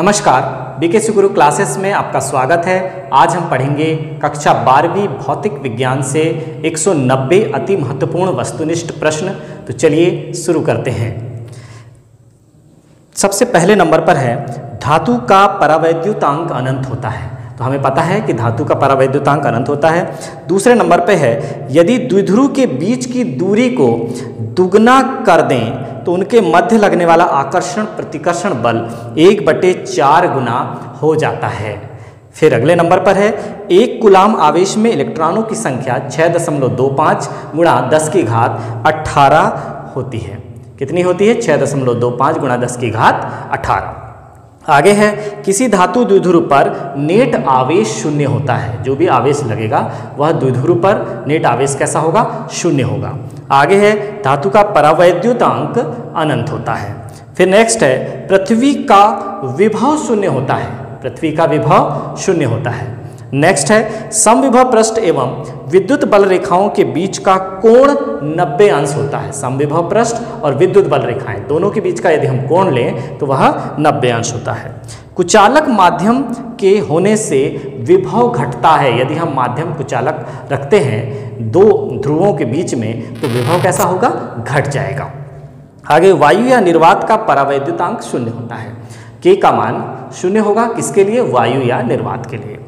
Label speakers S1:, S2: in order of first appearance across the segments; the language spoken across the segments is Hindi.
S1: नमस्कार, बीकेसी गुरु क्लासेस में आपका स्वागत है। आज हम पढ़ेंगे कक्षा 12वीं भौतिक विज्ञान से 190 अति महत्वपूर्ण वस्तुनिष्ठ प्रश्न। तो चलिए शुरू करते हैं। सबसे पहले नंबर पर है, धातु का परावैद्युतांक अनंत होता है। तो हमें पता है कि धातु का परावैद्युतांक अनंत होता है। दूसरे नंबर पे है, यदि द्विध्रुव के बीच की दूरी को दुगना कर दें तो उनके मध्य लगने वाला आकर्षण प्रतिकर्षण बल 1/4 गुना हो जाता है। फिर अगले नंबर पर है, एक कूलाम आवेश में इलेक्ट्रॉनों की संख्या 6.25 गुणा 10 की घात 18 होती है। कितनी होती है? 6.25 गुणा 10 की घात 18। आगे है, किसी धातु द्विध्रुव पर नेट आवेश शून्य होता है। जो भी आवेश लगेगा वह द्विध्रुव पर नेट आवेश कैसा होगा? शून्य होगा। आगे है, धातु का परावैद्युतांक अनंत होता है। फिर नेक्स्ट है, पृथ्वी का विभव शून्य होता है। पृथ्वी का विभव शून्य होता है। नेक्स्ट है, समविभव पृष्ठ एवं विद्युत बल रेखाओं के बीच का कोण 90 अंश होता है। समविभव पृष्ठ और विद्युत बल रेखाएं दोनों के बीच का यदि हम कोण लें तो वह 90 अंश होता है। कुचालक माध्यम के होने से विभव घटता है। यदि हम माध्यम कुचालक रखते हैं दो ध्रुवों के बीच में तो विभव कैसा होगा? घट जाएगा। आगे, वायु या निर्वात का परावैद्युतांक शून्य होता है। के का मान शून्य होगा। किसके लिए? वायु या निर्वात के लिए।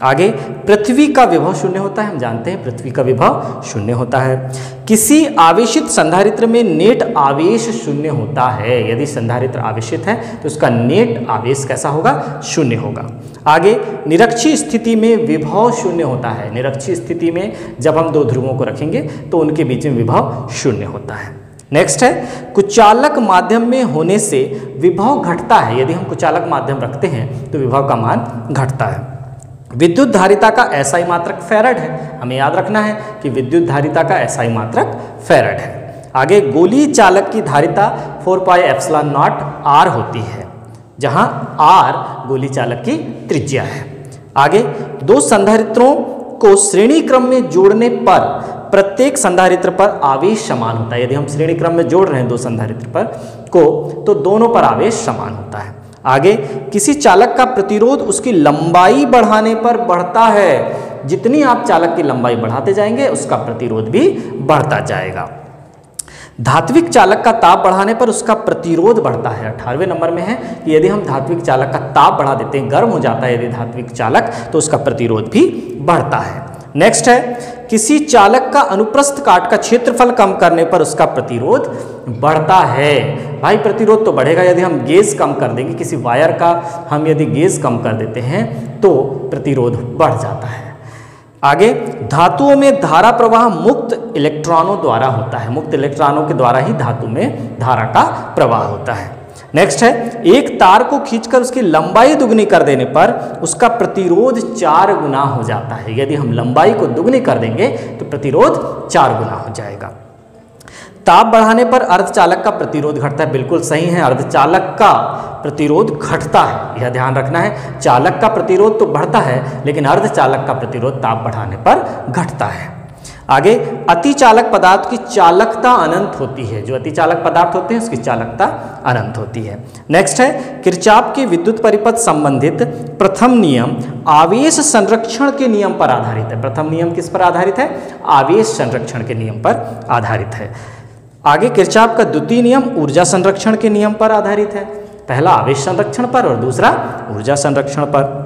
S1: आगे, पृथ्वी का विभव शून्य होता है। हम जानते हैं पृथ्वी का विभव शून्य होता है। किसी आवेशित संधारित्र में नेट आवेश शून्य होता है। यदि संधारित्र आवेशित है तो उसका नेट आवेश कैसा होगा? शून्य होगा। आगे, निरक्षीय स्थिति में विभव शून्य होता है। निरक्षीय स्थिति में जब हम दो ध्रुवों को रखेंगे तो उनके बीच में विभव शून्य होता है। नेक्स्ट है, कुचालक माध्यम में होने से विभव घटता है। यदि हम कुचालक माध्यम रखते हैं तो विभव का मान घटता है। विद्युत धारिता का एसआई मात्रक फैराड है। हमें याद रखना है कि विद्युत धारिता का एसआई मात्रक फैराड है। आगे, गोली चालक की धारिता 4πε0 r होती है, जहां r गोली चालक की त्रिज्या है। आगे, दो संधारित्रों को श्रेणी क्रम में जोड़ने पर प्रत्येक संधारित्र पर आवेश समान होता है। यदि हम श्रेणी क्रम में जोड़ रहे हैं दो संधारित्र पर को तो दोनों पर आवेश समान होता है। आगे, किसी चालक का प्रतिरोध उसकी लंबाई बढ़ाने पर बढ़ता है। जितनी आप चालक की लंबाई बढ़ाते जाएंगे उसका प्रतिरोध भी बढ़ता जाएगा। धात्विक चालक का ताप बढ़ाने पर उसका प्रतिरोध बढ़ता है। 18वें नंबर में है कि यदि हम धात्विक चालक का ताप बढ़ा देते हैं, गर्म हो जाता है यदि धात्विक चालक, तो उसका प्रतिरोध भी बढ़ता है। नेक्स्ट है, किसी चालक का अनुप्रस्थ काट का क्षेत्रफल कम करने पर उसका प्रतिरोध बढ़ता है। भाई, प्रतिरोध तो बढ़ेगा यदि हम गेज कम कर देंगे। किसी वायर का हम यदि गेज कम कर देते हैं तो प्रतिरोध बढ़ जाता है। आगे, धातुओं में धारा प्रवाह मुक्त इलेक्ट्रॉनों द्वारा होता है। मुक्त इलेक्ट्रॉनों के द्वारा ही धातु में धारा का प्रवाह होता है। नेक्स्ट है, एक तार को खींचकर उसकी लंबाई दुगनी कर देने पर उसका प्रतिरोध 4 गुना हो जाता है। यदि हम लंबाई को दुगनी कर देंगे तो प्रतिरोध 4 गुना हो जाएगा। ताप बढ़ाने पर अर्धचालक का प्रतिरोध घटता है। बिल्कुल सही है, अर्धचालक का प्रतिरोध घटता है, यह ध्यान रखना है। चालक का प्रतिरोध तो बढ़ता है लेकिन अर्धचालक का प्रतिरोध ताप बढ़ाने पर घटता है। आगे, अतिचालक पदार्थ की चालकता अनंत होती है। जो अतिचालक पदार्थ होते हैं उसकी चालकता अनंत होती है। नेक्स्ट है, किरचॉफ के विद्युत परिपथ संबंधित प्रथम नियम आवेश संरक्षण के नियम पर आधारित है। प्रथम नियम किस पर आधारित है? आवेश संरक्षण के नियम पर आधारित है। आगे, किरचॉफ का द्वितीय नियम ऊर्जा संरक्षण के नियम पर आधारित है। पहला आवेश संरक्षण पर और दूसरा ऊर्जा संरक्षण पर।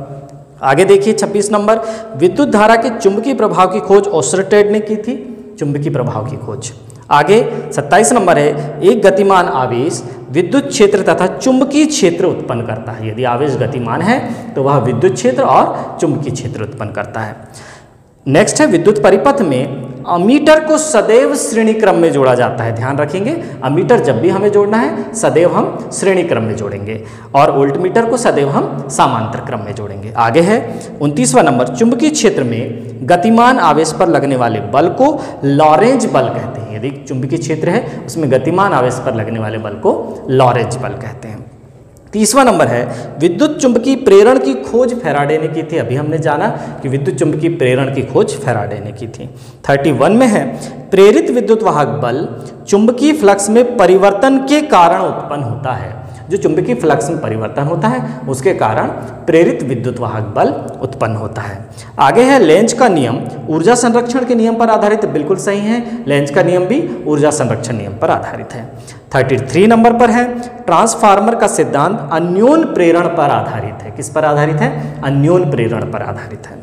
S1: आगे देखिए 26 नंबर, विद्युत धारा के चुंबकीय प्रभाव की खोज ओर्स्टेड ने की थी। चुंबकीय प्रभाव की खोज। आगे 27 नंबर है, एक गतिमान आवेश विद्युत क्षेत्र तथा चुंबकीय क्षेत्र उत्पन्न करता है। यदि आवेश गतिमान है तो वह विद्युत क्षेत्र और चुंबकीय क्षेत्र उत्पन्न करता है। नेक्स्ट है, विद्युत परिपथ में अमीटर को सदैव श्रेणी क्रम में जोड़ा जाता है। ध्यान रखेंगे, अमीटर जब भी हमें जोड़ना है सदैव हम श्रेणी क्रम में जोड़ेंगे और वोल्टमीटर को सदैव हम समांतर क्रम में जोड़ेंगे। आगे है 29वां नंबर, चुंबकीय क्षेत्र में गतिमान आवेश पर लगने वाले बल को लॉरेंज बल कहते हैं। यदि चुंबकीय क्षेत्र है उसमें गतिमान आवेश पर लगने वाले बल को लॉरेंज बल कहते हैं। 30वां नंबर है, विद्युत चुंबकीय प्रेरण की खोज फैराडे ने की थी। अभी हमने जाना कि विद्युत चुंबकीय प्रेरण की खोज फैराडे ने की थी। 31 में है, प्रेरित विद्युत वाहक बल चुंबकीय फ्लक्स में परिवर्तन के कारण उत्पन्न होता है। जो चुंबकीय फ्लक्स में परिवर्तन होता है उसके कारण प्रेरित विद्युत वाहक बल उत्पन्न होता है। आगे है लेंज का नियम ऊर्जा संरक्षण के नियम पर आधारित, बिल्कुल सही है, लेंज का नियम भी ऊर्जा संरक्षण नियम पर आधारित है। 33 नंबर पर है ट्रांसफार्मर का सिद्धांत अन्योन प्रेरण पर आधारित है। किस पर आधारित है? अन्योन प्रेरण पर आधारित है।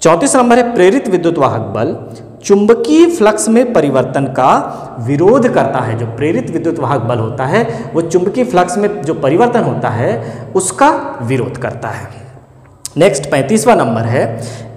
S1: 34 नंबर है प्रेरित विद्युत वाहक बल चुंबकीय फ्लक्स में परिवर्तन का विरोध करता है। जो प्रेरित विद्युत वाहक बल होता है वो चुंबकीय फ्लक्स में जो परिवर्तन होता है उसका विरोध करता है। नेक्स्ट 35वां नंबर है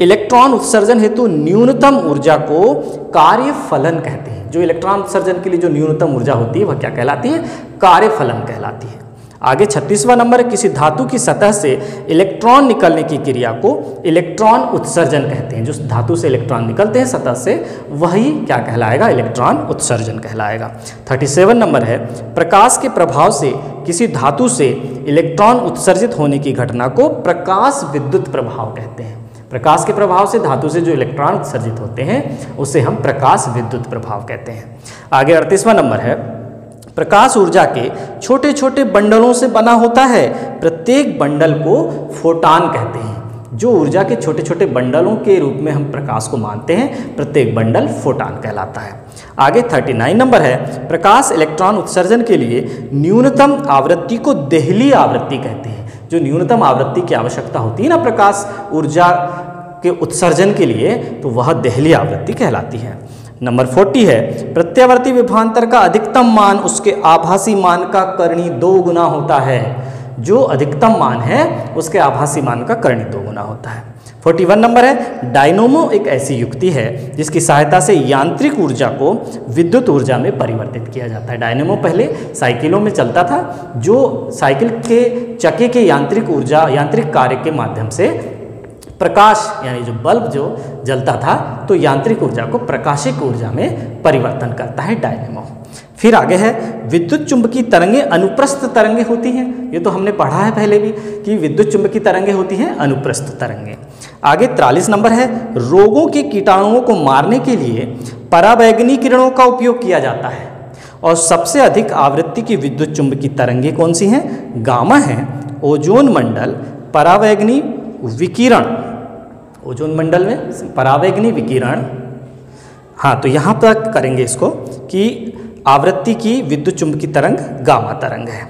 S1: इलेक्ट्रॉन उत्सर्जन हेतु न्यूनतम ऊर्जा को कार्यफलन कहते हैं। जो इलेक्ट्रॉन उत्सर्जन के लिए जो न्यूनतम ऊर्जा होती है वह क्या कहलाती है? कार्यफलन कहलाती है। आगे 36वां नंबर है किसी धातु की सतह से इलेक्ट्रॉन निकलने की क्रिया को इलेक्ट्रॉन उत्सर्जन कहते हैं। जो धातु से इलेक्ट्रॉन निकलते हैं सतह से वही क्या कहलाएगा? इलेक्ट्रॉन उत्सर्जन कहलाएगा। 37 नंबर है प्रकाश के प्रभाव से किसी धातु से इलेक्ट्रॉन उत्सर्जित होने की घटना को प्रकाश विद्युत प्रभाव कहते हैं। प्रकाश के प्रभाव से धातु से जो इलेक्ट्रॉन उत्सर्जित होते हैं उसे हम प्रकाश विद्युत प्रभाव कहते हैं। आगे 38वां नंबर है प्रकाश ऊर्जा के छोटे छोटे बंडलों से बना होता है। प्रत्येक बंडल को फोटॉन कहते हैं। जो ऊर्जा के छोटे छोटे बंडलों के रूप में हम प्रकाश को मानते हैं प्रत्येक बंडल फोटॉन कहलाता है। आगे 39 नंबर है प्रकाश इलेक्ट्रॉन उत्सर्जन के लिए न्यूनतम आवृत्ति को देहली आवृत्ति कहते हैं। जो न्यूनतम आवृत्ति की आवश्यकता होती है ना प्रकाश ऊर्जा के उत्सर्जन के लिए तो वह देहली आवृत्ति कहलाती है। नंबर 40 है प्रत्यावर्ती विभवांतर का अधिकतम मान उसके आभासी मान का कर्णी 2 गुना होता है। जो अधिकतम मान है उसके आभासी मान का कर्णी 2 गुना होता है। 41 नंबर है डायनोमो एक ऐसी युक्ति है जिसकी सहायता से यांत्रिक ऊर्जा को विद्युत ऊर्जा में परिवर्तित किया जाता है। डायनोमो पहले साइकिलों में चलता था। जो साइकिल के चक्के के यांत्रिक कार्य के माध्यम से प्रकाश यानी जो बल्ब जो जलता था तो यांत्रिक ऊर्जा को प्रकाशिक ऊर्जा में परिवर्तन करता है डायनेमो। फिर आगे है विद्युत चुंबकीय तरंगें अनुप्रस्थ तरंगें होती हैं। ये तो हमने पढ़ा है पहले भी कि विद्युत चुंबकीय तरंगें होती हैं अनुप्रस्थ तरंगें। आगे 43 नंबर है रोगों के कीटाणुओं को मारने के लिए पराबैंगनी किरणों का उपयोग किया जाता है। और सबसे अधिक आवृत्ति की विद्युत चुंबकीय तरंगें कौन सी हैं? गामा है, ओजोन मंडल, पराबैंगनी विकिरण, ओजोन मंडल में पराबैंगनी विकिरण। हाँ तो यहाँ तक करेंगे इसको कि आवृत्ति की विद्युत चुंबकीय तरंग गामा तरंग है,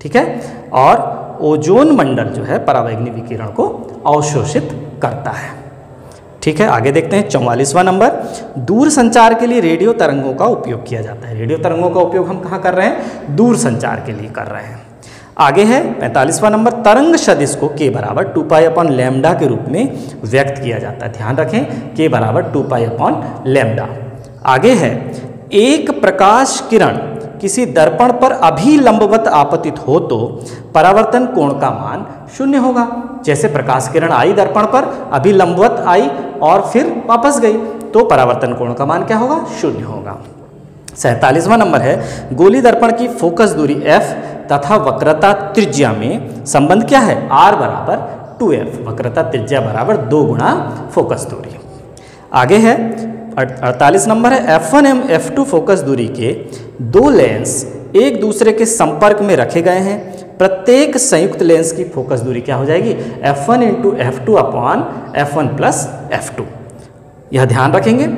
S1: ठीक है। और ओजोन मंडल जो है पराबैंगनी विकिरण को अवशोषित करता है, ठीक है। आगे देखते हैं 44वां नंबर दूर संचार के लिए रेडियो तरंगों का उपयोग किया जाता है। रेडियो तरंगों का उपयोग हम कहाँ कर रहे हैं? दूर संचार के लिए कर रहे हैं। आगे है 45वां नंबर तरंग सदिश को k बराबर 2 पाई अपॉन लैम्डा के रूप में व्यक्त किया जाता है। ध्यान रखें k बराबर 2 पाई अपॉन लैम्डा। आगे है एक प्रकाश किरण किसी दर्पण पर अभिलंबवत आपतित हो तो परावर्तन कोण का मान 0 होगा। जैसे प्रकाश किरण आई दर्पण पर, अभिलंबवत आई और फिर वापस गई तो परावर्तन कोण का मान क्या होगा? 0 होगा। 47वां नंबर है गोली दर्पण की फोकस दूरी f तथा वक्रता त्रिज्या में संबंध क्या है? r बराबर 2f। वक्रता त्रिज्या बराबर 2 गुणा फोकस दूरी। आगे है 48 नंबर है F1 एवं F2 फोकस दूरी के 2 लेंस एक दूसरे के संपर्क में रखे गए हैं। प्रत्येक संयुक्त लेंस की फोकस दूरी क्या हो जाएगी? F1 into F2 upon F1 plus F2। यह ध्यान रखेंगे,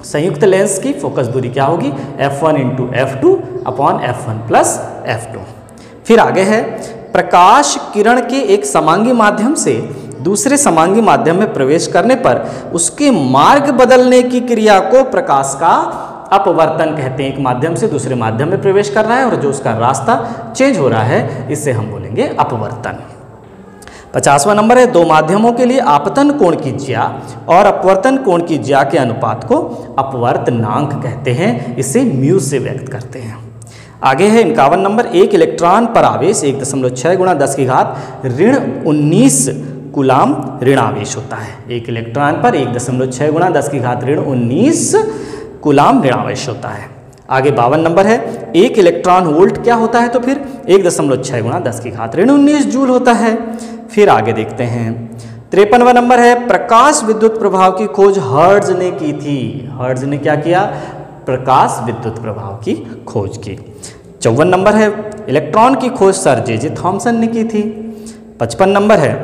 S1: संयुक्त लेंस की फोकस दूरी क्या होगी? F1 into F2 upon F1 plus F2। फिर आगे है प्रकाश किरण के एक समांगी माध्यम से दूसरे समांगी माध्यम में प्रवेश करने पर उसके मार्ग बदलने की क्रिया को प्रकाश का अपवर्तन कहते हैं। एक माध्यम से दूसरे माध्यम में प्रवेश कर रहा है और जो उसका रास्ता चेंज हो रहा है इसे हम बोलेंगे अपवर्तन। 50वां नंबर है दो माध्यमों के लिए आपतन कोण की ज्या और अपवर्तन कोण की ज्या के अनुपात को अपवर्तनांक कहते हैं। इसे म्यू से व्यक्त करते हैं। आगे है 51 नंबर एक इलेक्ट्रॉन पर आवेश 1.6 गुणा 10 की घात ऋण 19 कूलाम ऋणावेश होता है। एक इलेक्ट्रॉन पर 1.6 गुणा 10 की घात ऋण 19 कूलाम ऋणावेश होता है। आगे 52 नंबर है एक इलेक्ट्रॉन वोल्ट क्या होता है? तो फिर 1.6 गुणा 10 की घात ऋण 19 जूल होता है। फिर आगे देखते हैं 53वां नंबर है प्रकाश विद्युत प्रभाव की खोज हर्ट्ज ने की थी। हर्ट्ज ने क्या किया? प्रकाश विद्युत प्रभाव की खोज की। 54 नंबर है, इलेक्ट्रॉन की खोज सर जे थॉमसन ने की थी। 55 नंबर है,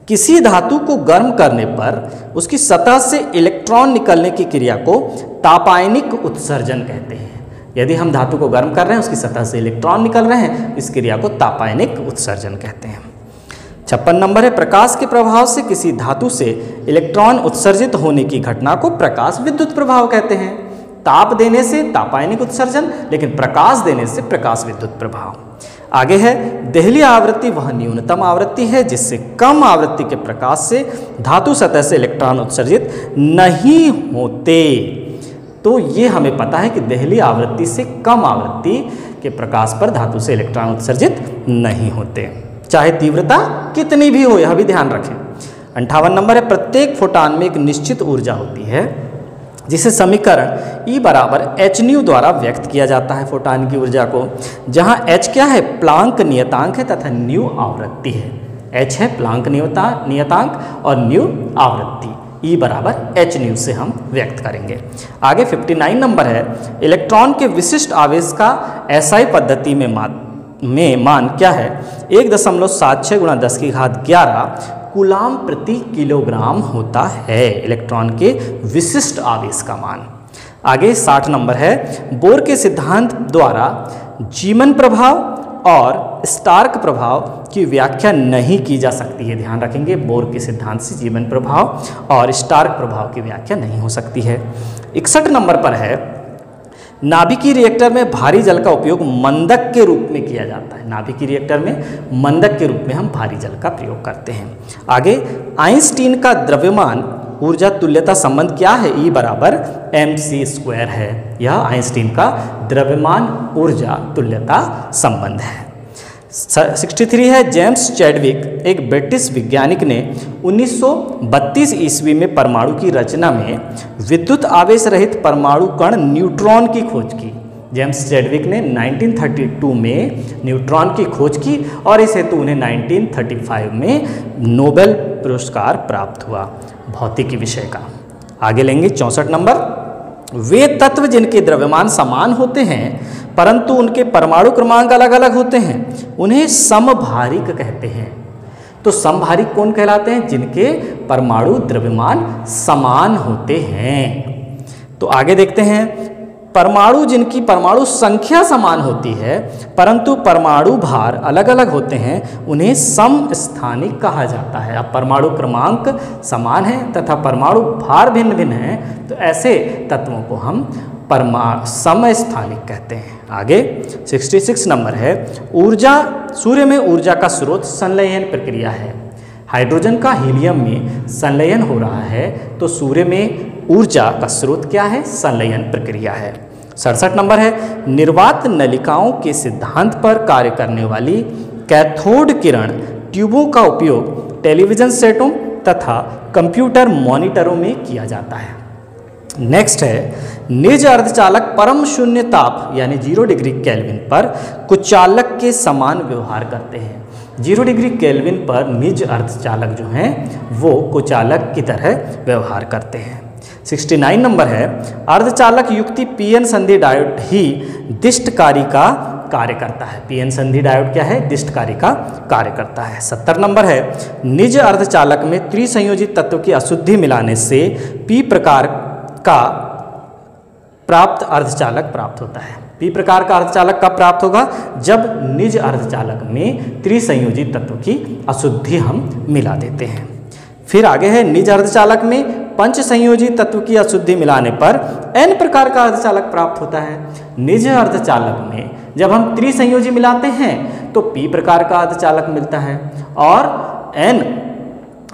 S1: किसी धातु को गर्म करने पर उसकी सतह से इलेक्ट्रॉन निकलने की क्रिया को तापायनिक उत्सर्जन कहते हैं। यदि हम धातु को गर्म कर रहे हैं, उसकी सतह से इलेक्ट्रॉन निकल रहे हैं, इस क्रिया को तापायनिक उत्सर्जन कहते हैं। 56 नंबर है, प्रकाश के प्रभाव से किसी धातु से इलेक्ट्रॉन उत्सर्जित होने की घटना को प्रकाश विद्युत प्रभाव कहते हैं। ताप देने से तापायनिक उत्सर्जन, लेकिन प्रकाश देने से प्रकाश विद्युत प्रभाव। आगे है, देहली आवृत्ति वह न्यूनतम आवृत्ति है जिससे कम आवृत्ति के प्रकाश से धातु सतह से इलेक्ट्रॉन उत्सर्जित नहीं होते। तो ये हमें पता है कि देहली आवृत्ति से कम आवृत्ति के प्रकाश पर धातु से इलेक्ट्रॉन उत्सर्जित नहीं होते, चाहे तीव्रता कितनी भी हो, यह भी ध्यान रखें। 58 नंबर है, प्रत्येक फोटॉन में एक निश्चित ऊर्जा होती है जिसे समीकरण E बराबर hν द्वारा व्यक्त किया जाता है फोटॉन की ऊर्जा को, जहां h क्या है, प्लांक नियतांक है तथा ν आवृत्ति है। h है प्लांक नियतांक और ν आवृत्ति। E बराबर hν से हम व्यक्त करेंगे। आगे 59 नंबर है, इलेक्ट्रॉन के विशिष्ट आवेश का SI पद्धति में मान क्या है, 1.76 × 10⁻11 कूलाम प्रति किलोग्राम होता है इलेक्ट्रॉन के विशिष्ट आवेश का मान। आगे 60 नंबर है, बोर के सिद्धांत द्वारा जीमन प्रभाव और स्टार्क प्रभाव की व्याख्या नहीं की जा सकती है। ध्यान रखेंगे, बोर के सिद्धांत से जीमन प्रभाव और स्टार्क प्रभाव की व्याख्या नहीं हो सकती है। 61 नंबर पर है, नाभिकीय रिएक्टर में भारी जल का उपयोग मंदक के रूप में किया जाता है। नाभिकीय रिएक्टर में मंदक के रूप में हम भारी जल का प्रयोग करते हैं। आगे आइंस्टीन का द्रव्यमान ऊर्जा तुल्यता संबंध क्या है, E बराबर mc² है। यह आइंस्टीन का द्रव्यमान ऊर्जा तुल्यता संबंध है। 63 है, जेम्स चैडविक एक ब्रिटिश वैज्ञानिक ने 1932 ईस्वी में परमाणु की रचना में विद्युत आवेश रहित परमाणु कण न्यूट्रॉन की खोज की। जेम्स चैडविक ने 1932 में न्यूट्रॉन की खोज की और इस हेतु उन्हें 1935 में नोबेल पुरस्कार प्राप्त हुआ भौतिकी विषय का। आगे लेंगे 64 नंबर, वे तत्व जिनके द्रव्यमान समान होते हैं परंतु उनके परमाणु क्रमांक अलग अलग होते हैं, उन्हें समभारिक कहते हैं। तो समभारिक कौन कहलाते हैं, जिनके परमाणु द्रव्यमान समान होते हैं। तो आगे देखते हैं, परमाणु जिनकी परमाणु संख्या समान होती है परंतु परमाणु भार अलग अलग होते हैं, उन्हें समस्थानिक कहा जाता है। अब परमाणु क्रमांक समान है तथा परमाणु भार भिन्न भिन्न है, तो ऐसे तत्वों को हम समस्थानिक कहते हैं। आगे 66 नंबर है, ऊर्जा सूर्य में ऊर्जा का स्रोत संलयन प्रक्रिया है। हाइड्रोजन का हीलियम में संलयन हो रहा है, तो सूर्य में ऊर्जा का स्रोत क्या है, संलयन प्रक्रिया है। 67 नंबर है, निर्वात नलिकाओं के सिद्धांत पर कार्य करने वाली कैथोड किरण ट्यूबों का उपयोग टेलीविजन सेटों तथा कंप्यूटर मॉनिटरों में किया जाता है। नेक्स्ट है, निज अर्धचालक परम शून्य ताप यानी 0 डिग्री केल्विन पर कुचालक के समान व्यवहार करते हैं। 0 डिग्री केल्विन पर निज अर्धचालक जो हैं वो कुचालक की तरह व्यवहार करते हैं। 69 नंबर है, अर्धचालक युक्ति पीएन संधि डायोड ही दिष्टकारी का कार्य करता है। पीएन संधि डायोड क्या है, दिष्टकारी का कार्य करता है। 70 नंबर है, निज अर्धचालक में त्रिसंयोजित तत्व की अशुद्धि मिलाने से पी प्रकार का प्राप्त अर्धचालक प्राप्त होता है। पी प्रकार का अर्धचालक कब प्राप्त होगा, जब निज अर्धचालक में त्रिसंयोजित तत्व की अशुद्धि हम मिला देते हैं। फिर आगे है, निज अर्धचालक में पंच संयोजी तत्व की अशुद्धि मिलाने पर एन प्रकार का अर्धचालक प्राप्त होता है। निज अर्धचालक में जब हम त्रिसंयोजी मिलाते हैं तो पी प्रकार का अर्धचालक मिलता है, और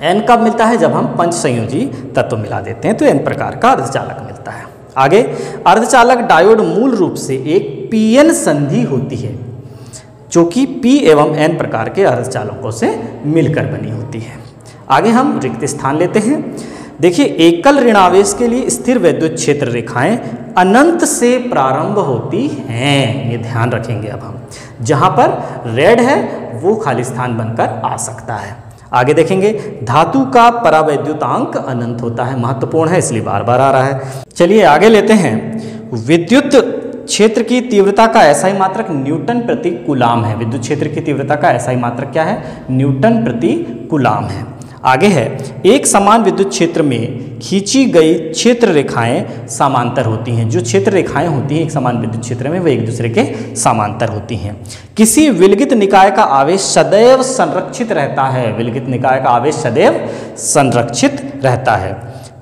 S1: एन कब मिलता है, जब हम पंच संयोजी तत्व मिला देते हैं तो एन प्रकार का अर्धचालक मिलता है। आगे, अर्धचालक डायोड मूल रूप से एक पीएन संधि होती है जो कि पी एवं एन प्रकार के अर्धचालकों से मिलकर बनी होती है। आगे हम रिक्त स्थान लेते हैं। देखिए, एकल ऋणावेश के लिए स्थिर वैद्युत क्षेत्र रेखाएं अनंत से प्रारंभ होती हैं, ये ध्यान रखेंगे। अब हम जहां पर रेड है वो खाली स्थान बनकर आ सकता है। आगे देखेंगे, धातु का परावैद्युतांक अनंत होता है, महत्वपूर्ण है इसलिए बार बार आ रहा है। चलिए आगे लेते हैं, विद्युत क्षेत्र की तीव्रता का एसआई मात्रक न्यूटन प्रति कूलाम है। विद्युत क्षेत्र की तीव्रता का एसआई मात्रक क्या है? न्यूटन प्रति कूलाम है। आगे है, एक समान विद्युत क्षेत्र में खींची गई क्षेत्र रेखाएं समांतर होती हैं। जो क्षेत्र रेखाएं होती हैं एक समान विद्युत क्षेत्र में, वे एक दूसरे के समांतर होती हैं। किसी विलगित निकाय का आवेश सदैव संरक्षित रहता है। विलगित निकाय का आवेश सदैव संरक्षित रहता है।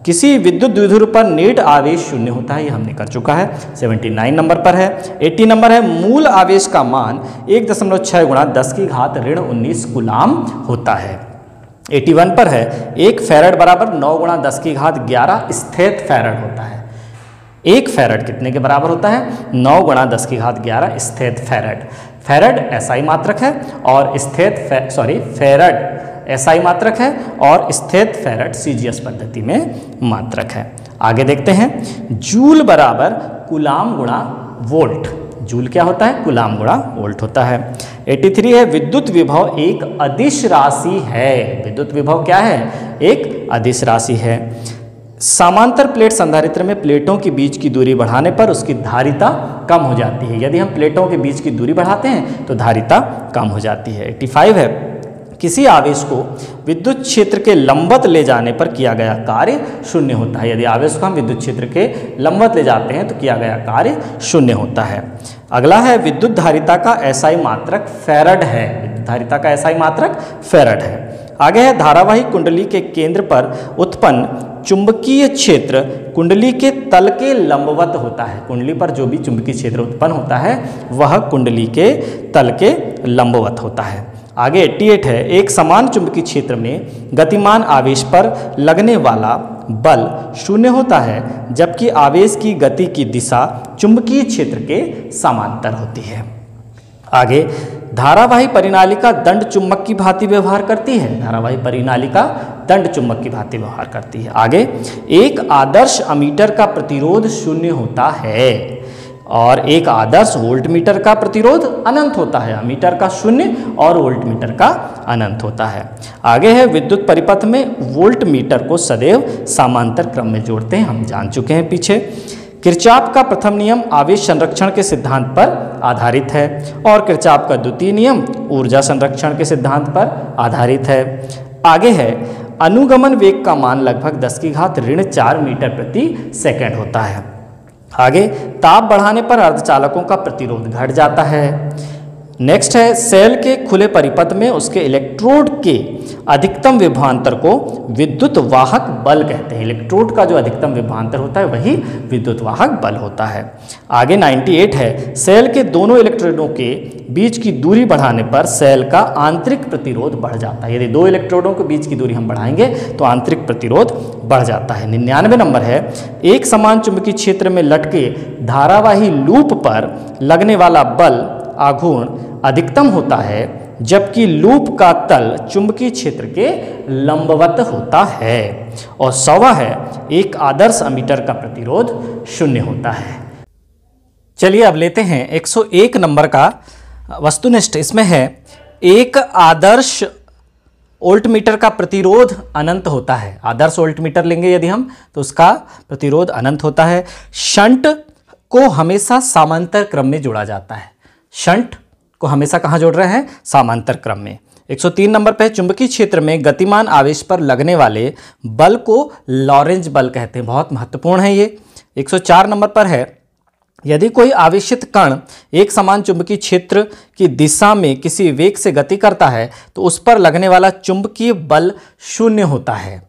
S1: किसी विद्युत द्विध्रुव पर नेट आवेश शून्य होता है, ये हमने कर चुका है। 79 नंबर पर है। 80 नंबर है, मूल आवेश का मान 1.6 गुणा 10 की घात ऋण 19 कूलाम होता है। 81 पर है, 1 फैरड बराबर 9 गुणा 10 की घात 11 स्थित फैरड होता है। 1 फैरड कितने के बराबर होता है? 9 गुणा 10 की घात 11 स्थित फैरड। फैरड एसआई मात्रक है और फैरड एसआई मात्रक है और स्थित फैरड सीजीएस पद्धति में मात्रक है। आगे देखते हैं, जूल बराबर कूलाम गुणा वोल्ट। जूल क्या होता है? कूलाम गुणा वोल्ट होता है। 83 है, विद्युत विभव एक अदिश राशि है। विद्युत विभव क्या है? एक अदिश राशि है। समांतर प्लेट संधारित्र में प्लेटों के बीच की दूरी बढ़ाने पर उसकी धारिता कम हो जाती है। यदि हम प्लेटों के बीच की दूरी बढ़ाते हैं तो धारिता कम हो जाती है। 85 है, किसी आवेश को विद्युत क्षेत्र के लंबवत ले जाने पर किया गया कार्य शून्य होता है। यदि आवेश को हम विद्युत क्षेत्र के लंबवत ले जाते हैं तो किया गया कार्य शून्य होता है। अगला है, विद्युत धारिता का एसआई मात्रक फैरड है। विद्युत धारिता का एसआई मात्रक फैरड है। आगे है, धारावाही कुंडली के केंद्र पर उत्पन्न चुंबकीय क्षेत्र कुंडली के तल के लंबवत होता है। कुंडली पर जो भी चुंबकीय क्षेत्र उत्पन्न होता है वह कुंडली के तल के लंबवत होता है। आगे 88 है, एक समान चुंबकीय क्षेत्र में गतिमान आवेश पर लगने वाला बल शून्य होता है जबकि आवेश की गति की दिशा चुंबकीय क्षेत्र के समांतर होती है। आगे, धारावाही परिनालिका दंड चुंबक की भांति व्यवहार करती है। धारावाही परिनालिका दंड चुंबक की भांति व्यवहार करती है। आगे, एक आदर्श अमीटर का प्रतिरोध शून्य होता है और एक आदर्श वोल्टमीटर का प्रतिरोध अनंत होता है। अमीटर का शून्य और वोल्टमीटर का अनंत होता है। आगे है, विद्युत परिपथ में वोल्टमीटर को सदैव समांतर क्रम में जोड़ते हैं, हम जान चुके हैं पीछे। किरचॉफ का प्रथम नियम आवेश संरक्षण के सिद्धांत पर आधारित है और किरचॉफ का द्वितीय नियम ऊर्जा संरक्षण के सिद्धांत पर आधारित है। आगे है, अनुगमन वेग का मान लगभग 10 की घात ऋण 4 मीटर प्रति सेकंड होता है। आगे, ताप बढ़ाने पर अर्धचालकों का प्रतिरोध घट जाता है। नेक्स्ट है, सेल के खुले परिपथ में उसके इलेक्ट्रोड के अधिकतम विभवांतर को विद्युत वाहक बल कहते हैं। इलेक्ट्रोड का जो अधिकतम विभवांतर होता है वही विद्युत वाहक बल होता है। आगे 98 है, सेल के दोनों इलेक्ट्रोडों के बीच की दूरी बढ़ाने पर सेल का आंतरिक प्रतिरोध बढ़ जाता है। यदि दो इलेक्ट्रोडों के बीच की दूरी हम बढ़ाएंगे तो आंतरिक प्रतिरोध बढ़ जाता है। 99 नंबर है, एक समान चुंबकीय क्षेत्र में लटके धारावाही लूप पर लगने वाला बल आघूर्ण अधिकतम होता है जबकि लूप का तल चुंबकीय क्षेत्र के लंबवत होता है। और 100वां है, एक आदर्श अमीटर का प्रतिरोध शून्य होता है। चलिए अब लेते हैं 101 नंबर का वस्तुनिष्ठ। इसमें है, एक आदर्श वोल्टमीटर का प्रतिरोध अनंत होता है। आदर्श वोल्टमीटर लेंगे यदि हम तो उसका प्रतिरोध अनंत होता है। शंट को हमेशा समांतर क्रम में जोड़ा जाता है। शंट को हमेशा कहाँ जोड़ रहे हैं? समांतर क्रम में। 103 नंबर पे, चुंबकीय क्षेत्र में गतिमान आवेश पर लगने वाले बल को लॉरेंज बल कहते हैं। बहुत महत्वपूर्ण है ये। 104 नंबर पर है, यदि कोई आवेशित कण एक समान चुंबकीय क्षेत्र की दिशा में किसी वेग से गति करता है तो उस पर लगने वाला चुंबकीय बल शून्य होता है।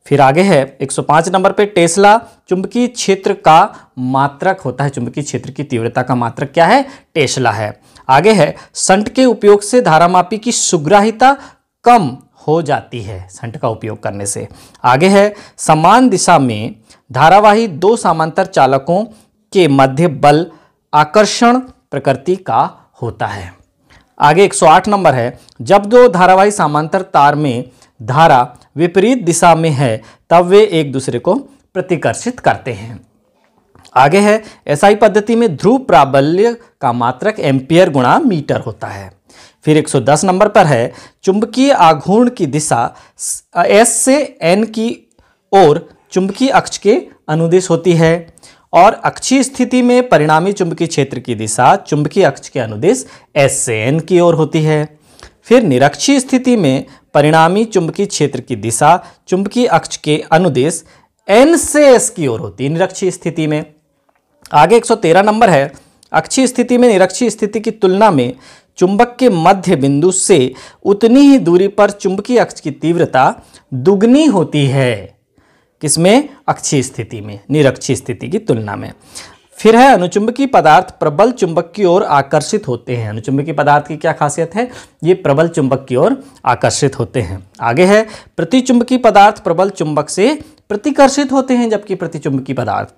S1: फिर आगे है 105 नंबर पे, टेस्ला चुंबकीय क्षेत्र का मात्रक होता है। चुंबकीय क्षेत्र की तीव्रता का मात्रक क्या है? टेस्ला है। आगे है, शंट के उपयोग से धारामापी की सुग्राहिता कम हो जाती है शंट का उपयोग करने से। आगे है, समान दिशा में धारावाही दो समांतर चालकों के मध्य बल आकर्षण प्रकृति का होता है। आगे 108 नंबर है, जब दो धारावाही समांतर तार में धारा विपरीत दिशा में है तब वे एक दूसरे को प्रतिकर्षित करते हैं। आगे है, एसआई पद्धति में ध्रुव प्राबल्य का मात्रक एम्पियर गुणा मीटर होता है। फिर 110 नंबर पर है, चुंबकीय आघूर्ण की दिशा एस से एन की ओर चुंबकीय अक्ष के अनुदिश होती है और अक्षीय स्थिति में परिणामी चुंबकीय क्षेत्र की दिशा चुंबकीय अक्ष के अनुदिश S से N की ओर होती है। फिर निरक्षीय स्थिति में परिणामी चुंबकीय क्षेत्र की दिशा चुंबकीय अक्ष के अनुदिश N से S की ओर होती है निरक्षीय स्थिति में। आगे 113 नंबर है, अक्षीय स्थिति में निरक्षीय स्थिति की तुलना में चुंबक के मध्य बिंदु से उतनी ही दूरी पर चुंबकीय अक्ष की तीव्रता दुगनी होती है। किसमें? अक्षीय स्थिति में, निरक्षीय स्थिति की तुलना में। फिर है अनुचुंबकीय पदार्थ प्रबल चुंबक की ओर आकर्षित होते हैं। अनुचुंबकीय पदार्थ की क्या खासियत है? ये प्रबल चुंबक की ओर आकर्षित होते हैं। आगे है प्रतिचुंबकीय पदार्थ प्रबल चुंबक से प्रतिकर्षित होते हैं, जबकि प्रतिचुंबकीय पदार्थ।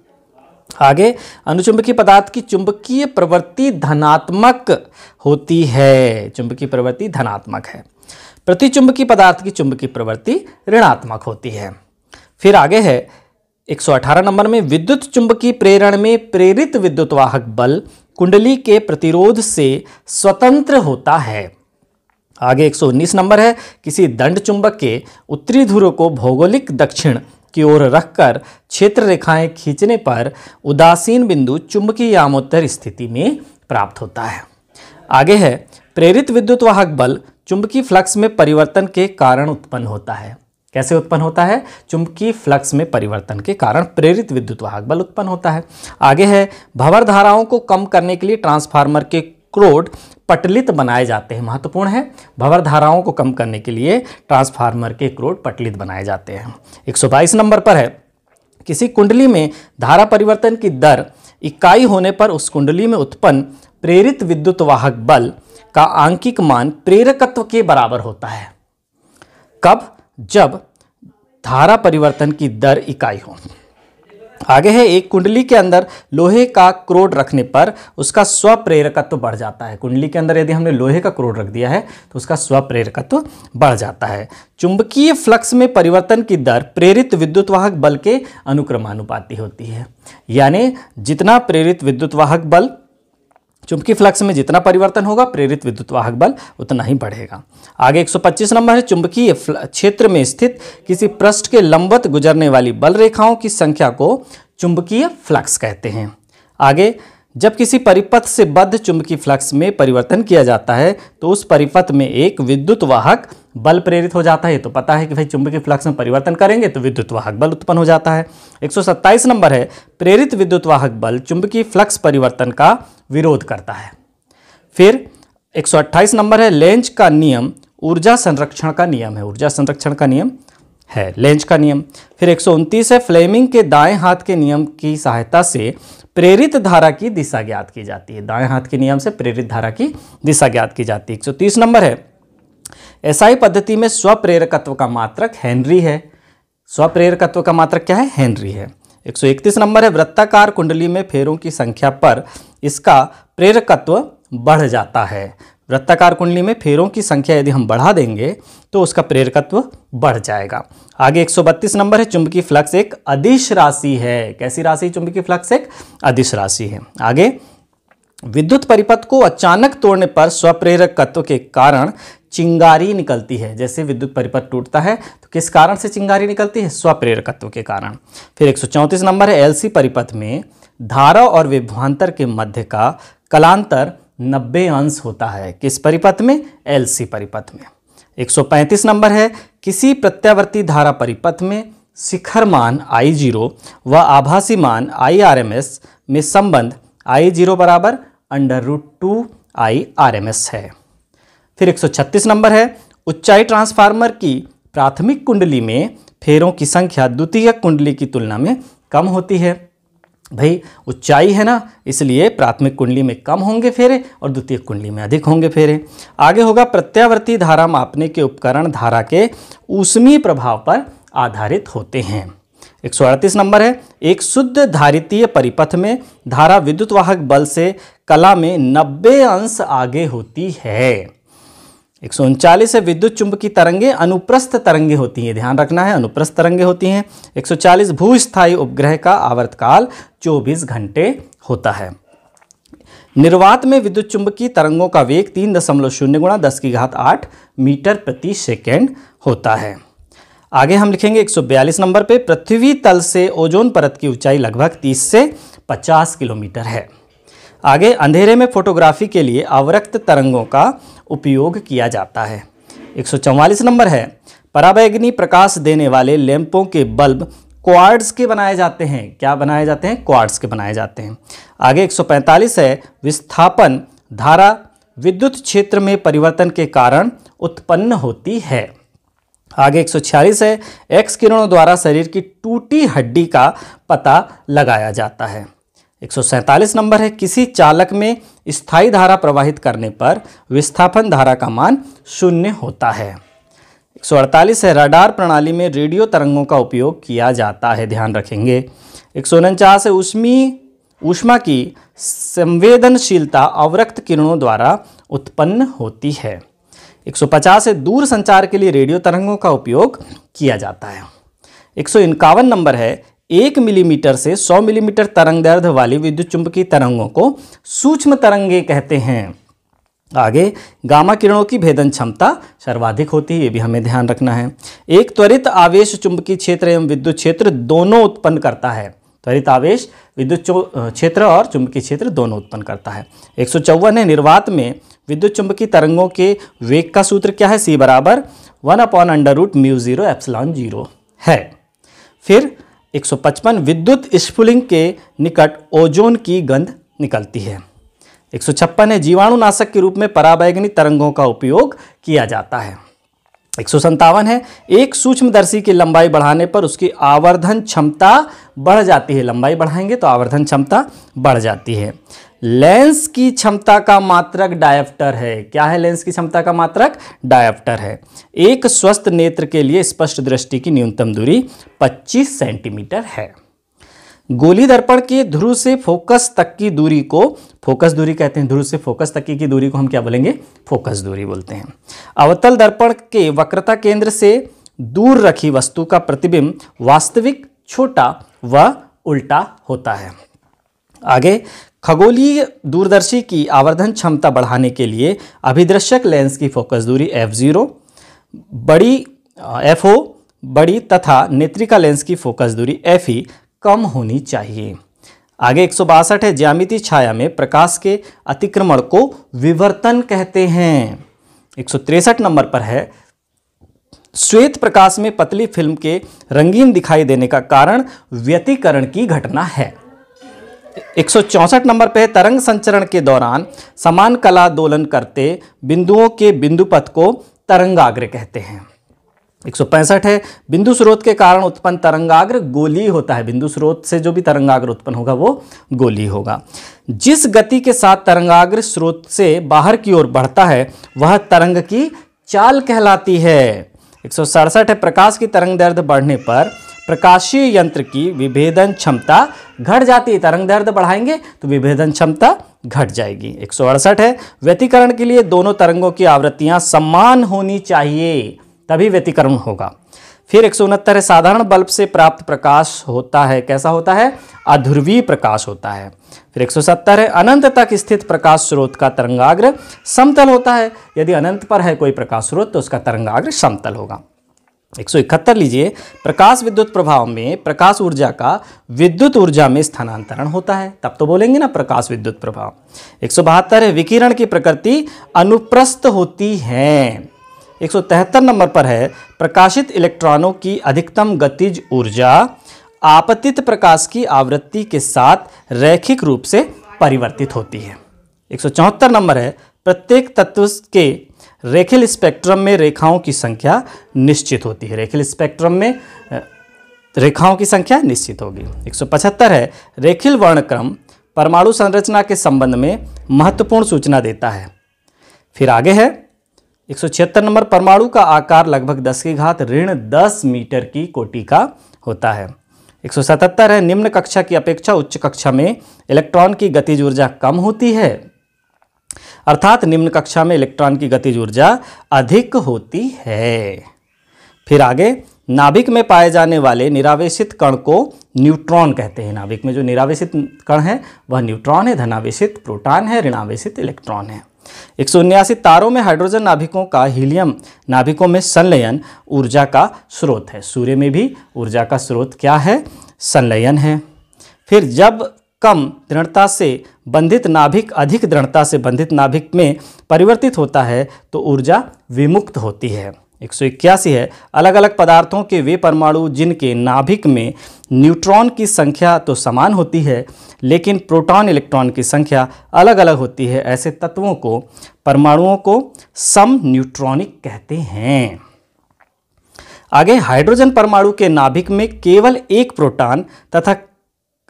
S1: आगे अनुचुंबकीय पदार्थ की चुंबकीय प्रवृत्ति धनात्मक होती है। चुंबकीय प्रवृत्ति धनात्मक है। प्रतिचुंबकीय पदार्थ की चुंबकीय प्रवृत्ति ऋणात्मक होती है। फिर आगे है 118 नंबर में, विद्युत चुंबकीय प्रेरण में प्रेरित विद्युत वाहक बल कुंडली के प्रतिरोध से स्वतंत्र होता है। आगे 119 नंबर है, किसी दंड चुंबक के उत्तरी ध्रुव को भौगोलिक दक्षिण की ओर रखकर क्षेत्र रेखाएं खींचने पर उदासीन बिंदु चुंबकीय यामोत्तर स्थिति में प्राप्त होता है। आगे है प्रेरित विद्युत वाहक बल चुंबकीय फ्लक्स में परिवर्तन के कारण उत्पन्न होता है। कैसे उत्पन्न होता है? चुंबकीय फ्लक्स में परिवर्तन के कारण प्रेरित विद्युत वाहक बल उत्पन्न होता है। आगे है भंवर धाराओं को कम करने के लिए ट्रांसफार्मर के क्रोड पटलित बनाए जाते हैं। महत्वपूर्ण है, भंवर धाराओं को कम करने के लिए ट्रांसफार्मर के क्रोड पटलित बनाए जाते हैं। 122 नंबर पर है, किसी कुंडली में धारा परिवर्तन की दर इकाई होने पर उस कुंडली में उत्पन्न प्रेरित विद्युत वाहक बल का आंकिक मान प्रेरकत्व के बराबर होता है। कब? जब धारा परिवर्तन की दर इकाई हो। आगे है एक कुंडली के अंदर लोहे का क्रोड रखने पर उसका स्वप्रेरकत्व बढ़ जाता है। कुंडली के अंदर यदि हमने लोहे का क्रोड रख दिया है तो उसका स्वप्रेरकत्व बढ़ जाता है। चुंबकीय फ्लक्स में परिवर्तन की दर प्रेरित विद्युत वाहक बल के अनुक्रमानुपाती होती है। यानी जितना प्रेरित विद्युत वाहक बल, चुंबकीय फ्लक्स में जितना परिवर्तन होगा प्रेरित विद्युत वाहक बल उतना ही बढ़ेगा। आगे 125 नंबर है, चुंबकीय क्षेत्र में स्थित किसी पृष्ठ के लंबवत गुजरने वाली बल रेखाओं की संख्या को चुंबकीय फ्लक्स कहते हैं। आगे जब किसी परिपथ से बद्ध चुंबकीय फ्लक्स में परिवर्तन किया जाता है तो उस परिपथ में एक विद्युत वाहक बल प्रेरित हो जाता है। तो पता है कि भाई चुंबकीय फ्लक्स में परिवर्तन करेंगे तो विद्युत वाहक बल उत्पन्न हो जाता है। 127 नंबर है, प्रेरित विद्युत वाहक बल चुंबकीय फ्लक्स परिवर्तन का विरोध करता है। फिर 128 नंबर है, लेंज का नियम ऊर्जा संरक्षण का नियम है। ऊर्जा संरक्षण का नियम है लेंज का नियम। फिर 129 है, फ्लेमिंग के दाएं हाथ के नियम की सहायता से प्रेरित धारा की दिशा ज्ञात की जाती है। दाएं हाथ के नियम से प्रेरित धारा की दिशा ज्ञात की जाती है। 130 नंबर है, एसआई पद्धति में स्वप्रेरकत्व का मात्रक हेनरी है। स्वप्रेरकत्व का मात्रक क्या है? हेनरी है। 131 नंबर है, वृत्ताकार कुंडली में फेरों की संख्या पर इसका प्रेरकत्व बढ़ जाता है। वृत्ताकार कुंडली में फेरों की संख्या यदि हम बढ़ा देंगे तो उसका प्रेरकत्व बढ़ जाएगा। आगे 132 नंबर है, चुंबकीय फ्लक्स एक अदिश राशि है। कैसी राशि? चुंबकीय फ्लक्स एक अदिश राशि है। आगे विद्युत परिपथ को अचानक तोड़ने पर स्वप्रेरकत्व के कारण चिंगारी निकलती है। जैसे विद्युत परिपथ टूटता है तो किस कारण से चिंगारी निकलती है? स्वप्रेरकत्व के कारण। फिर 134 नंबर है, एलसी परिपथ में धारा और विभवांतर के मध्य का कलांतर 90 अंश होता है। किस परिपथ में? एलसी परिपथ में। 135 नंबर है, किसी प्रत्यावर्ती धारा परिपथ में शिखर मान I0 व आभासी मान IRMS में संबंध I0 बराबर √2 IRMS है। फिर 136 नंबर है, उच्चाई ट्रांसफार्मर की प्राथमिक कुंडली में फेरों की संख्या द्वितीयक कुंडली की तुलना में कम होती है। भाई ऊंचाई है ना, इसलिए प्राथमिक कुंडली में कम होंगे फेरे और द्वितीयक कुंडली में अधिक होंगे फेरे। आगे होगा, प्रत्यावर्ती धारा मापने के उपकरण धारा के ऊष्मीय प्रभाव पर आधारित होते हैं। 138 नंबर है, एक शुद्ध धारितीय परिपथ में धारा विद्युत वाहक बल से कला में 90 अंश आगे होती है। 139 है, विद्युत चुंबकीय तरंगे अनुप्रस्थ तरंगे होती हैं। ध्यान रखना है, अनुप्रस्थ तरंगे होती हैं। 140 भूस्थायी उपग्रह का आवर्तकाल 24 घंटे होता है। निर्वात में विद्युत चुंबकीय तरंगों का वेग 3.0 × 10⁸ मीटर प्रति सेकेंड होता है। आगे हम लिखेंगे 142 नंबर पे, पृथ्वी तल से ओजोन परत की ऊंचाई लगभग 30 से 50 किलोमीटर है। आगे, अंधेरे में फोटोग्राफी के लिए अवरक्त तरंगों का उपयोग किया जाता है। 144 नंबर है, पराबैंगनी प्रकाश देने वाले लैंपों के बल्ब क्वार्ट्ज के बनाए जाते हैं। क्या बनाए जाते हैं? क्वार्ट्ज के बनाए जाते हैं। आगे 145 है, विस्थापन धारा विद्युत क्षेत्र में परिवर्तन के कारण उत्पन्न होती है। आगे 146 है, एक्स किरणों द्वारा शरीर की टूटी हड्डी का पता लगाया जाता है। 147 नंबर है, किसी चालक में स्थायी धारा प्रवाहित करने पर विस्थापन धारा का मान 0 होता है। 148 है, रडार प्रणाली में रेडियो तरंगों का उपयोग किया जाता है, ध्यान रखेंगे। 149 है, ऊष्मा की संवेदनशीलता अवरक्त किरणों द्वारा उत्पन्न होती है। 150 है, दूर संचार के लिए रेडियो तरंगों का उपयोग किया जाता है। 151 नंबर है, 1 मिलीमीटर से 100 मिलीमीटर तरंगदैर्ध्य वाली विद्युत चुंबकीय तरंगों को सूक्ष्म तरंगे कहते हैं। आगे, गामा किरणों की भेदन क्षमता सर्वाधिक होती है, ये भी हमें ध्यान रखना है। एक त्वरित आवेश चुंबकीय क्षेत्र एवं विद्युत क्षेत्र दोनों उत्पन्न करता है। त्वरित आवेश विद्युत क्षेत्र और चुंबकीय क्षेत्र दोनों उत्पन्न करता है। 154 है, निर्वात में विद्युत चुंबकीय तरंगों के वेग का सूत्र क्या है? C बराबर 1/√μ0ε0 है। फिर 155, विद्युत स्फुलिंग के निकट ओजोन की गंध निकलती है। 156 है, जीवाणुनाशक के रूप में पराबैंगनी तरंगों का उपयोग किया जाता है। 157 है, एक सूक्ष्मदर्शी की लंबाई बढ़ाने पर उसकी आवर्धन क्षमता बढ़ जाती है। लंबाई बढ़ाएंगे तो आवर्धन क्षमता बढ़ जाती है। लेंस की क्षमता का मात्रक डायोप्टर है। क्या है लेंस की क्षमता का मात्रक? डायोप्टर है। एक स्वस्थ नेत्र के लिए स्पष्ट दृष्टि की न्यूनतम दूरी 25 सेंटीमीटर है। गोली दर्पण के ध्रुव से फोकस तक की दूरी को फोकस दूरी कहते हैं। ध्रुव से फोकस तक की दूरी को हम क्या बोलेंगे? फोकस दूरी बोलते हैं। अवतल दर्पण के वक्रता केंद्र से दूर रखी वस्तु का प्रतिबिंब वास्तविक छोटा व उल्टा होता है। आगे, खगोलीय दूरदर्शी की आवर्धन क्षमता बढ़ाने के लिए अभिदृश्यक लेंस की फोकस दूरी f0 बड़ी तथा नेत्रिका लेंस की फोकस दूरी fe कम होनी चाहिए। आगे 162 है, ज्यामितीय छाया में प्रकाश के अतिक्रमण को विवर्तन कहते हैं। 163 नंबर पर है, श्वेत प्रकाश में पतली फिल्म के रंगीन दिखाई देने का कारण व्यतिकरण की घटना है। 164 नंबर पे तरंग संचरण के दौरान समान कला दोलन करते बिंदुओं के बिंदुपथ को तरंगाग्र कहते हैं। 165 है, बिंदु स्रोत के कारण उत्पन्न तरंगाग्र गोलीय होता है। बिंदु स्रोत से जो भी तरंगाग्र उत्पन्न होगा वो गोलीय होगा। जिस गति के साथ तरंगाग्र स्रोत से बाहर की ओर बढ़ता है वह तरंग की चाल कहलाती है। 167 है, प्रकाश की तरंगदैर्ध्य बढ़ने पर प्रकाशीय यंत्र की विभेदन क्षमता घट जाती है। तरंगदैर्ध्य बढ़ाएंगे तो विभेदन क्षमता घट जाएगी। 168 है, व्यतिकरण के लिए दोनों तरंगों की आवृत्तियां समान होनी चाहिए, तभी व्यतिकरण होगा। फिर 169 है, साधारण बल्ब से प्राप्त प्रकाश होता है, कैसा होता है? अध्रुवीय प्रकाश होता है। फिर 170 है, अनंत तक स्थित प्रकाश स्रोत का तरंगाग्र समतल होता है। यदि अनंत पर है कोई प्रकाश स्रोत तो उसका तरंगाग्र समतल होगा। 171 लीजिए, प्रकाश विद्युत प्रभाव में प्रकाश ऊर्जा का विद्युत ऊर्जा में स्थानांतरण होता है, तब तो बोलेंगे ना प्रकाश विद्युत प्रभाव। 172 है, विकिरण की प्रकृति अनुप्रस्थ होती है। 173 नंबर पर है, प्रकाशित इलेक्ट्रॉनों की अधिकतम गतिज ऊर्जा आपतित प्रकाश की आवृत्ति के साथ रैखिक रूप से परिवर्तित होती है। 174 नंबर है, प्रत्येक तत्व के रेखिल स्पेक्ट्रम में रेखाओं की संख्या निश्चित होती है। रेखिल स्पेक्ट्रम में रेखाओं की संख्या निश्चित होगी। 175 है, रेखिल वर्णक्रम परमाणु संरचना के संबंध में महत्वपूर्ण सूचना देता है। फिर आगे है 176 नंबर, परमाणु का आकार लगभग 10⁻10 मीटर की कोटि का होता है। 177 है, निम्न कक्षा की अपेक्षा उच्च कक्षा में इलेक्ट्रॉन की गतिज ऊर्जा कम होती है, अर्थात निम्न कक्षा में इलेक्ट्रॉन की गतिज ऊर्जा अधिक होती है। फिर आगे, नाभिक में पाए जाने वाले निरावेशित कण को न्यूट्रॉन कहते हैं। नाभिक में जो निरावेशित कण है वह न्यूट्रॉन है, धनावेशित प्रोटॉन है, ऋणावेशित इलेक्ट्रॉन है। 179 तारों में हाइड्रोजन नाभिकों का हीलियम नाभिकों में संलयन ऊर्जा का स्रोत है। सूर्य में भी ऊर्जा का स्रोत क्या है? संलयन है। फिर जब कम दृढ़ता से बंधित नाभिक अधिक दृढ़ता से बंधित नाभिक में परिवर्तित होता है तो ऊर्जा विमुक्त होती है। 181 है, अलग अलग पदार्थों के वे परमाणु जिनके नाभिक में न्यूट्रॉन की संख्या तो समान होती है लेकिन प्रोटॉन इलेक्ट्रॉन की संख्या अलग अलग होती है, ऐसे तत्वों को परमाणुओं को सम न्यूट्रॉनिक कहते हैं। आगे, हाइड्रोजन परमाणु के नाभिक में केवल एक प्रोटॉन तथा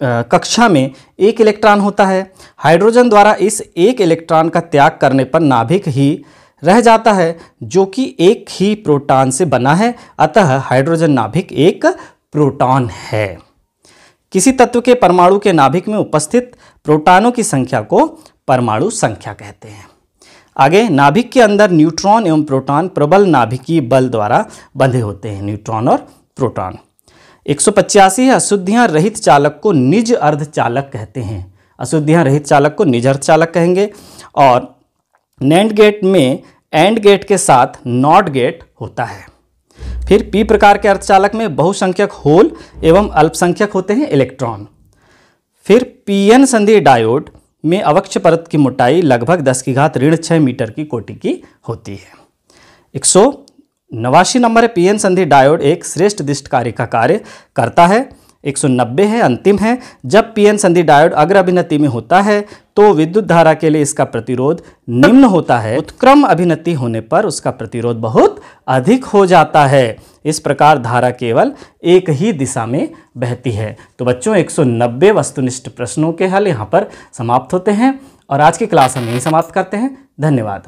S1: कक्षा में एक इलेक्ट्रॉन होता है। हाइड्रोजन द्वारा इस एक इलेक्ट्रॉन का त्याग करने पर नाभिक ही रह जाता है जो कि एक ही प्रोटॉन से बना है, अतः हाइड्रोजन नाभिक एक प्रोटॉन है। किसी तत्व के परमाणु के नाभिक में उपस्थित प्रोटॉनों की संख्या को परमाणु संख्या कहते हैं। आगे, नाभिक के अंदर न्यूट्रॉन एवं प्रोटॉन प्रबल नाभिकीय बल द्वारा बंधे होते हैं, न्यूट्रॉन और प्रोटॉन। 185 है, अशुद्धियां रहित चालक को निज अर्धचालक कहते हैं। अशुद्धियां रहित चालक को निज अर्धचालक कहेंगे। और नैंड गेट में एंड गेट के साथ नॉट गेट होता है। फिर पी प्रकार के अर्धचालक में बहुसंख्यक होल एवं अल्पसंख्यक होते हैं इलेक्ट्रॉन। फिर पीएन संधि डायोड में अवक्ष परत की मोटाई लगभग 10⁻6 मीटर की कोटि की होती है। 189 नंबर है, पीएन संधि डायोड एक श्रेष्ठ दिष्टकारी का कार्य करता है। 190 है, अंतिम है, जब पीएन संधि डायोड अग्र अभिनति में होता है तो विद्युत धारा के लिए इसका प्रतिरोध निम्न होता है, उत्क्रम अभिनति होने पर उसका प्रतिरोध बहुत अधिक हो जाता है। इस प्रकार धारा केवल एक ही दिशा में बहती है। तो बच्चों, 190 वस्तुनिष्ठ प्रश्नों के हल यहाँ पर समाप्त होते हैं और आज की क्लास हम यहीं समाप्त करते हैं। धन्यवाद।